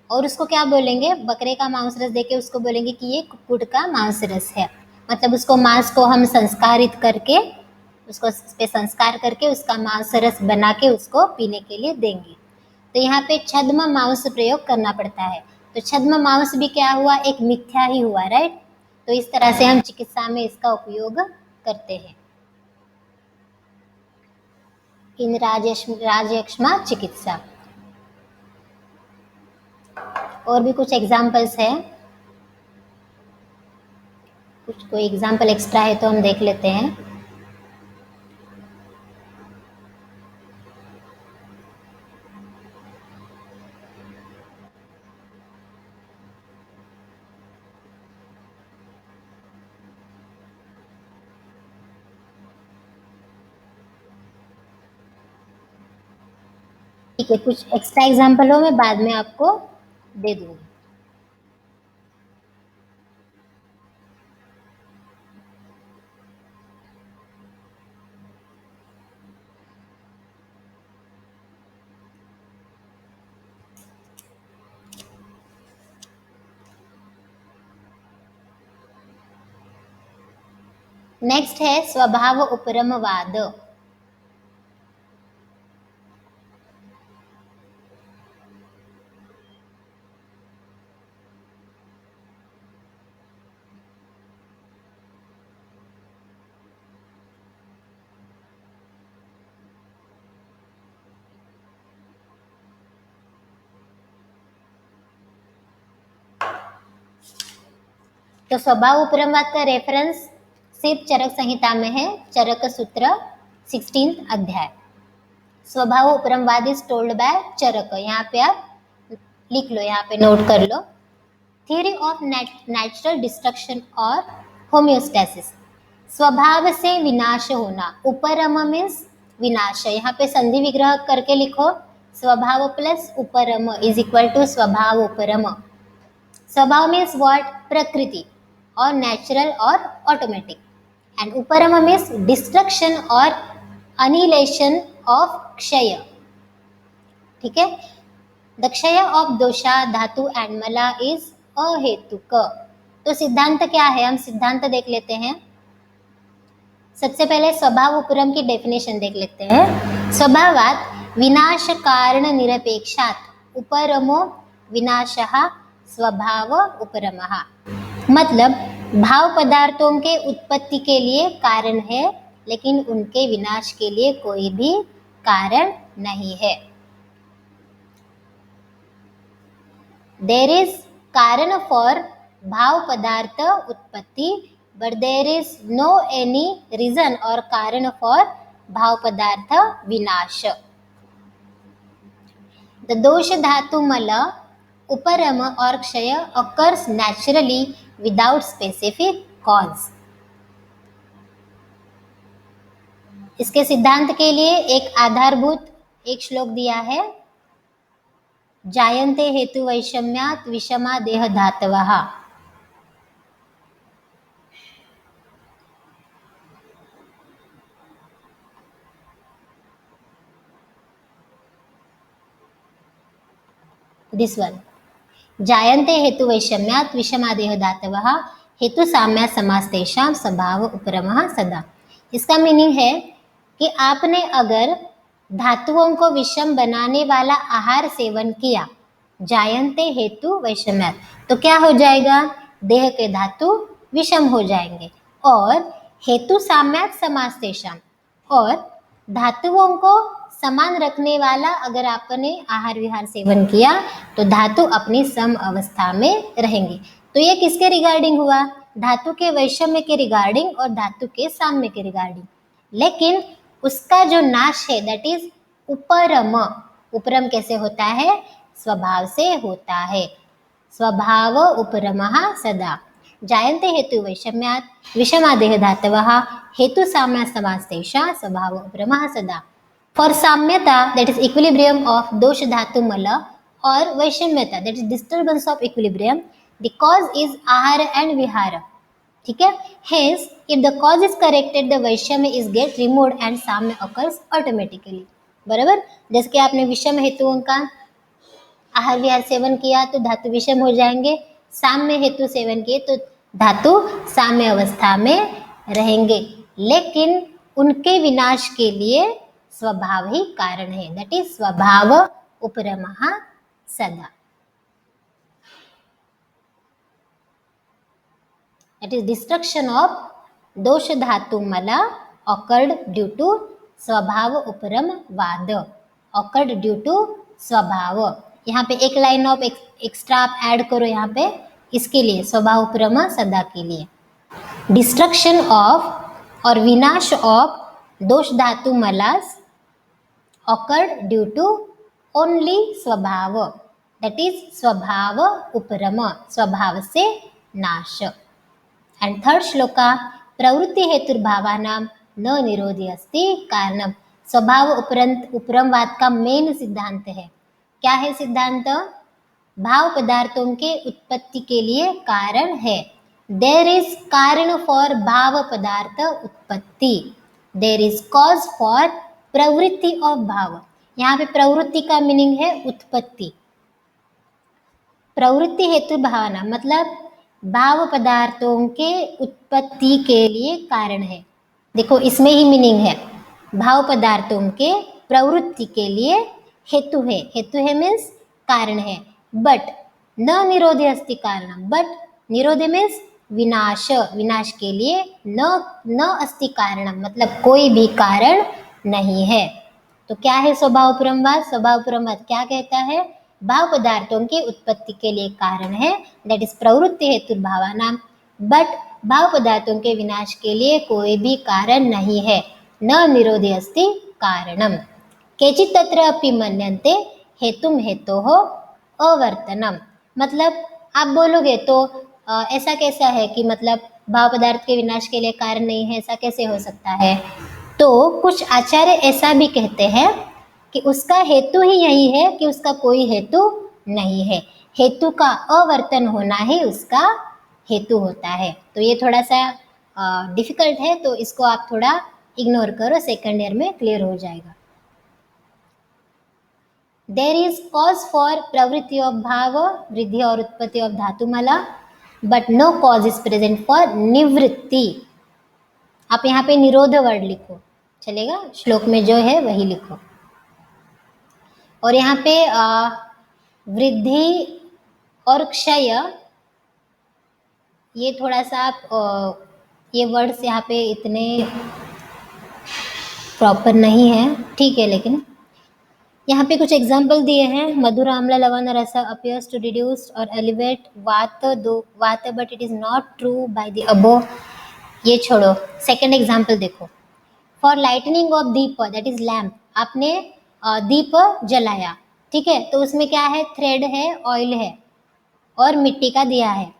[SPEAKER 1] और उसको क्या बोलेंगे, बकरे का मांस रस देके उसको बोलेंगे कि ये कुक्कुट का मांस रस है. मतलब उसको मांस को हम संस्कारित करके, उसको उस पे संस्कार करके उसका मांस रस बना के उसको पीने के लिए देंगे. तो यहाँ पे छद्म मांस प्रयोग करना पड़ता है. तो छद्म मांस भी क्या हुआ? एक मिथ्या ही हुआ. राइट, तो इस तरह से हम चिकित्सा में इसका उपयोग करते हैं इन राजयक्ष्मा चिकित्सा. और भी कुछ एग्जाम्पल्स है, कुछ कोई एग्जाम्पल एक्स्ट्रा है तो हम देख लेते हैं. ठीक है, कुछ एक्स्ट्रा एग्जाम्पल हो मैं बाद में आपको दे दूंगी. नेक्स्ट है स्वभाव उपरमवाद. तो स्वभाव उपरमवाद का रेफरेंस सिर्फ चरक संहिता में है, चरक सूत्र 16 अध्याय. स्वभाव उपरमवाद इज टोल्ड बाय चरक. यहाँ पे आप लिख लो, यहाँ पे नोट कर लो. थियरी ऑफ नेचुरल डिस्ट्रक्शन और होम्योस्टेसिस. स्वभाव से विनाश होना. उपरम मीन्स विनाश. यहाँ पे संधि विग्रह करके लिखो, स्वभाव प्लस उपरम इज इक्वल टू स्वभाव उपरम. स्वभाव मीन्स व्हाट? प्रकृति, और नेचुरल और ऑटोमेटिक. एंड उपरम मीन्स डिस्ट्रक्शन और अनिलेशन ऑफ क्षय, ठीक है। द क्षय ऑफ दोषा धातु एंड मला इज अहेतुक। तो सिद्धांत क्या है, हम सिद्धांत देख लेते हैं। सबसे पहले स्वभाव उपरम की डेफिनेशन देख लेते हैं। स्वभावात विनाश कारण निरपेक्षात उपरमो विनाशः स्वभाव उपरमः। मतलब भाव पदार्थों के उत्पत्ति के लिए कारण है, लेकिन उनके विनाश के लिए कोई भी कारण नहीं है। देयर इज कारण for bhava padartha utpatti, but there is no any reason और कारण फॉर भाव पदार्थ विनाश। द दोष धातु मल उपरम और क्षय occurs naturally without specific cause। इसके सिद्धांत के लिए एक आधारभूत एक श्लोक दिया है, जायन्ते हेतु वैषम्यात् विषमा देह धातवः। दिस वन, जायन्ते हेतु वैषम्यात् विषमा देह धातवः हेतु साम्या समास्तेषां स्वभाव उपरमः सदा। इसका मीनिंग है कि आपने अगर धातुओं को विषम बनाने वाला आहार सेवन किया, जायन्ते हेतु वैषम्यात्, तो क्या हो जाएगा, देह के धातु विषम हो जाएंगे। और हेतु साम्यात् समास्तेषां, और धातुओं को समान रखने वाला अगर आपने आहार विहार सेवन किया तो धातु अपनी सम अवस्था में रहेंगे। तो ये किसके रिगार्डिंग हुआ, धातु के वैषम्य के रिगार्डिंग और धातु के साम्य के रिगार्डिंग। लेकिन उसका जो नाश है दैट इज उपरम। उपरम कैसे होता है, स्वभाव से होता है। स्वभाव उपरमः सदा। जायन्ते हेतु वैषम्यात् विषमा देह धातवः हेतु साम्या समास्तेषां स्वभाव उपरमः सदा। For samyata, that is equilibrium of dosh dhatu mala, or vaishamyata, that is disturbance of equilibrium, the cause is ahara and vihara, ठीक है। Hence, if the cause is corrected, the vaishamya is get removed and samya occurs automatically। बराबर, जैसे कि आपने विषम हेतुओं का आहार विहार सेवन किया तो धातु विषम हो जाएंगे, साम्य हेतु सेवन किए तो धातु साम्य अवस्था में रहेंगे, लेकिन उनके विनाश के लिए स्वभाव ही कारण है, दैट इज स्वभाव उपरमः सदा। दैट इज डिस्ट्रक्शन ऑफ दोष धातु मला occurred ड्यू टू स्वभाव उपरम वाद, occurred ड्यू टू स्वभाव। यहाँ पे एक लाइन ऑफ एक्स्ट्रा आप ऐड करो यहाँ पे, इसके लिए स्वभाव उपरम सदा के लिए। डिस्ट्रक्शन ऑफ और विनाश ऑफ दोष धातु मलास occurred due to only स्वभाव, that is स्वभाव उपरम, स्वभाव से नाश। एंड थर्ड श्लोका, प्रवृत्ति हेतुर्भावानां न निरोधी अस्ति कारणम। स्वभाव उपरमवाद का मेन सिद्धांत है, क्या है सिद्धांत, भाव पदार्थों के उत्पत्ति के लिए कारण है। देयर इज कारण फॉर भाव पदार्थ उत्पत्ति, there is cause for pravritti of भाव। यहाँ पे प्रवृत्ति का मीनिंग है उत्पत्ति। प्रवृत्ति हेतु भावना मतलब भाव पदार्थों के उत्पत्ति के लिए कारण है। देखो इसमें ही मीनिंग है, भाव पदार्थों के प्रवृत्ति के लिए हेतु है, हेतु है मीन्स कारण है। बट न निरोधे अस्ति कारण, बट निरोधे मीन्स विनाश, विनाश के लिए न अस्ति कारण, मतलब कोई भी कारण नहीं है। तो क्या है स्वभाव उपरमवाद, स्वभाव उपरमवाद क्या कहता है, भाव पदार्थों की उत्पत्ति के लिए कारण है, दैट इज प्रवृत्ति हेतु भावानां, बट भाव पदार्थों के विनाश के लिए कोई भी कारण नहीं है। न निरोधे अस्ति कारणम। केचित् तत्र अपि मन्यन्ते हेतुम हेतोः अवर्तनम। मतलब आप बोलोगे तो ऐसा कैसा है कि मतलब भाव पदार्थ के विनाश के लिए कारण नहीं है, ऐसा कैसे हो सकता है। तो कुछ आचार्य ऐसा भी कहते हैं कि उसका हेतु ही यही है कि उसका कोई हेतु नहीं है, हेतु का अवर्तन होना ही उसका हेतु होता है। तो ये थोड़ा सा डिफिकल्ट है तो इसको आप थोड़ा इग्नोर करो, सेकंड ईयर में क्लियर हो जाएगा। There is cause for pravritti of bhav, vriddhi और utpatti of dhatumala, but no cause is present for nivritti. आप यहाँ पे निरोध वर्ड लिखो, चलेगा, श्लोक में जो है वही लिखो। और यहाँ पे वृद्धि और क्षय, ये थोड़ा सा आप ये वर्ड्स यहाँ पे इतने प्रॉपर नहीं है, ठीक है, लेकिन यहाँ पे कुछ एग्जाम्पल दिए हैं। मधुर आम्ल लवण रस अपीयर्स टू रिड्यूस और एलिवेट वात but it is not true by the above. ये छोड़ो, सेकंड एग्जाम्पल देखो। For lightning of Deep, that is lamp, आपने दीप जलाया, ठीक है, तो उसमें क्या है, थ्रेड है, ऑयल है और मिट्टी का दिया है,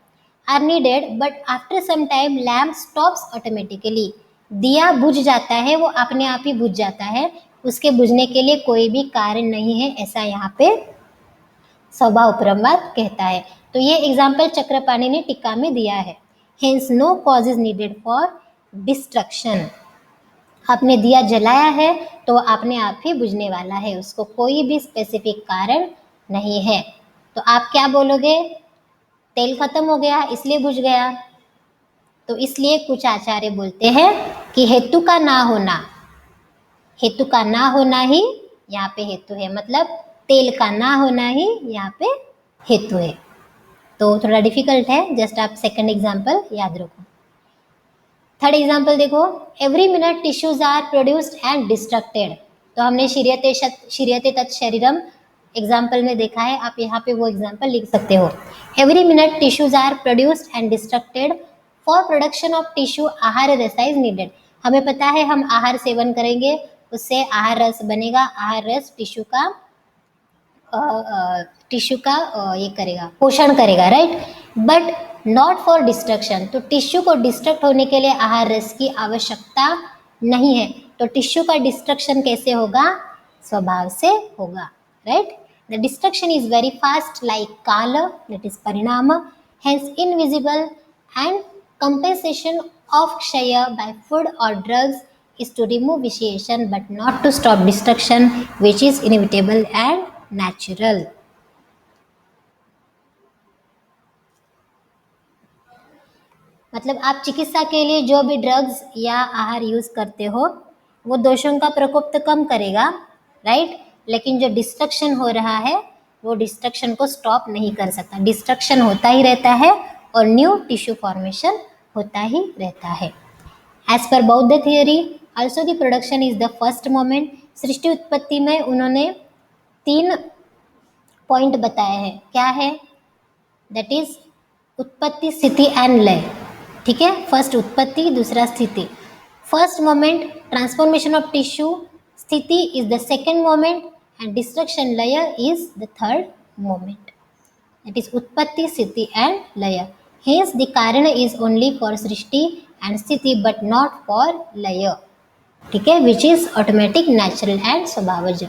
[SPEAKER 1] are needed, but after some time lamp stops automatically. दिया बुझ जाता है, वो अपने आप ही बुझ जाता है, उसके बुझने के लिए कोई भी कारण नहीं है, ऐसा यहाँ पे स्वभावपरमवाद कहता है। तो ये एग्जाम्पल चक्रपाणी ने टीका में दिया है। Hence no cause is needed for destruction. आपने दिया जलाया है तो अपने आप ही बुझने वाला है, उसको कोई भी स्पेसिफिक कारण नहीं है। तो आप क्या बोलोगे, तेल खत्म हो गया इसलिए बुझ गया। तो इसलिए कुछ आचार्य बोलते हैं कि हेतु का ना होना, हेतु का ना होना ही यहाँ पे हेतु है, मतलब तेल का ना होना ही यहाँ पे हेतु है। तो थोड़ा डिफिकल्ट है, जस्ट आप सेकंड एग्जाम्पल याद रखो। थर्ड एग्जाम्पल देखो, every minute tissues are produced and destructed. तो हमने शीर्यते तत् शरीरम एग्जाम्पल में देखा है, आप यहाँ पे वो एग्जाम्पल लिख सकते हो। Every minute tissues are produced and destructed, for production of tissue ahara rasa is needed. हमें पता है हम आहार सेवन करेंगे उससे आहार रस बनेगा, आहार रस टिश्यू का ये करेगा, पोषण करेगा, right, but not for destruction. तो टिश्यू को डिस्ट्रक्ट होने के लिए आहार रस की आवश्यकता नहीं है। तो टिश्यू का डिस्ट्रक्शन कैसे होगा, स्वभाव से होगा, right. The destruction is very fast like काल, दैट इज परिणाम, hence invisible, and compensation of kshaya by food or drugs is to remove vitiation but not to stop destruction, which is inevitable and natural. मतलब आप चिकित्सा के लिए जो भी ड्रग्स या आहार यूज करते हो वो दोषों का प्रकोप तो कम करेगा, राइट, लेकिन जो डिस्ट्रक्शन हो रहा है वो डिस्ट्रक्शन को स्टॉप नहीं कर सकता। डिस्ट्रक्शन होता ही रहता है और न्यू टिश्यू फॉर्मेशन होता ही रहता है। As per Bauddha theory also the production is the first moment. सृष्टि उत्पत्ति में उन्होंने 3 पॉइंट बताए हैं, क्या है, that is utpatti, sthiti and लय, ठीक है। फर्स्ट उत्पत्ति, दूसरा स्थिति। First moment transformation of tissue, sthiti is the second moment and destruction lay is the third moment. That is utpatti, sthiti and लय। Hence the karana is only for Srishti and स्थिति but not for लय, ठीक है, which is automatic, natural and स्वभावज।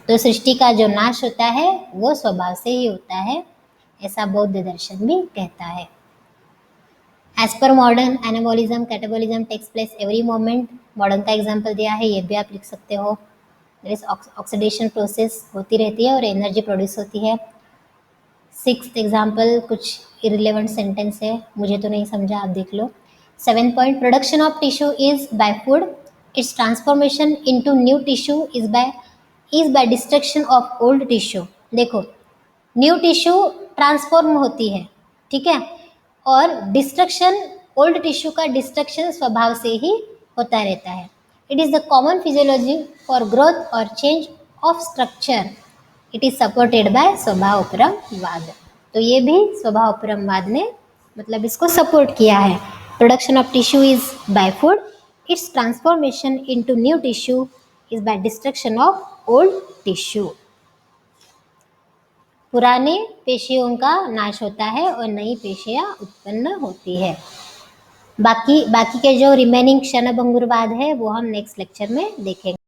[SPEAKER 1] तो सृष्टि का जो नाश होता है वो स्वभाव से ही होता है, ऐसा बौद्ध दर्शन भी कहता है। As per modern, anabolism, catabolism takes place every moment। Modern का एग्जाम्पल दिया है, ये भी आप लिख सकते हो। There is oxidation process होती रहती है और एनर्जी प्रोड्यूस होती है। 6th एग्जाम्पल कुछ इरिलेवेंट सेंटेंस है, मुझे तो नहीं समझा, आप देख लो। 7th point, production of tissue is by food, its transformation into new tissue is by destruction of old tissue. देखो, न्यू टिश्यू ट्रांसफॉर्म होती है, ठीक है, और डिस्ट्रक्शन, ओल्ड टिश्यू का डिस्ट्रक्शन स्वभाव से ही होता रहता है। It is the common physiology for growth और change of structure. It is supported by Swabhavparamvad. तो ये भी स्वभावपरमवाद ने मतलब इसको सपोर्ट किया है। Production of tissue is by food, its transformation into new tissue is by destruction of old tissue. पुराने पेशियों का नाश होता है और नई पेशियां उत्पन्न होती है। बाकी के जो रिमेनिंग क्षणभंगुरवाद है वो हम नेक्स्ट लेक्चर में देखेंगे।